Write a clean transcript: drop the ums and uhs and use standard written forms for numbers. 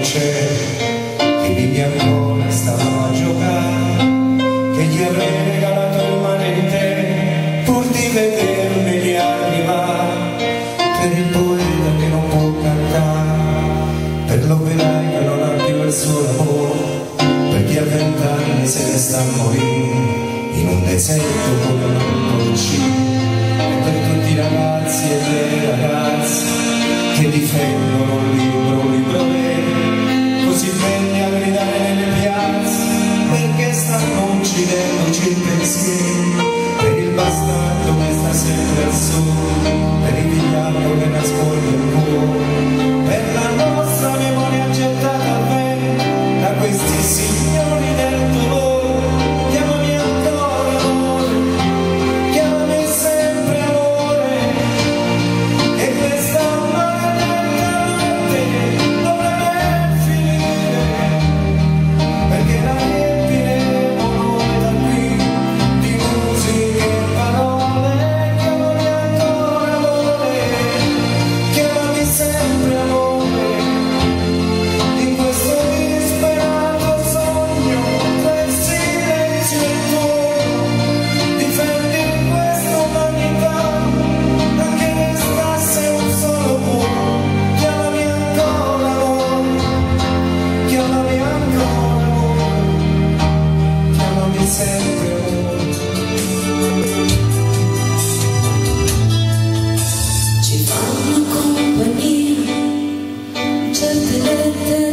che vivi ancora stavano a giocare, che gli avrei regalato il mare di te pur di vedermeli arrivare, per il poeta che non può cantare, per l'operaio che non ha più il suo lavoro, per chi a 20 anni se ne sta a morire in un deserto come un porcino, e per tutti i ragazzi e le ragazze che difendono un libro vero, così belli a gridare nelle piazze, perché stanno uccidendoci il pensiero, per il bastardo che sta sempre al sole, per il vigliacco che nasconde il cuore, per la nostra memoria gettata al vento da questi signori del dolore. Chiamami ancora amore, chiamami sempre amore, e questa maledetta notte dovrebbe finire, perché la riempiremo noi da qui di musiche e parole. Chiamami ancora amore, chiamami sempre amore, in questo disperato sogno tra il silenzio e il tuono, difendi questa umanità anche restasse un solo uomo. Chiamami ancora amore, chiamami ancora amore, chiamami sempre amore. Ci fanno compagnia certe lettere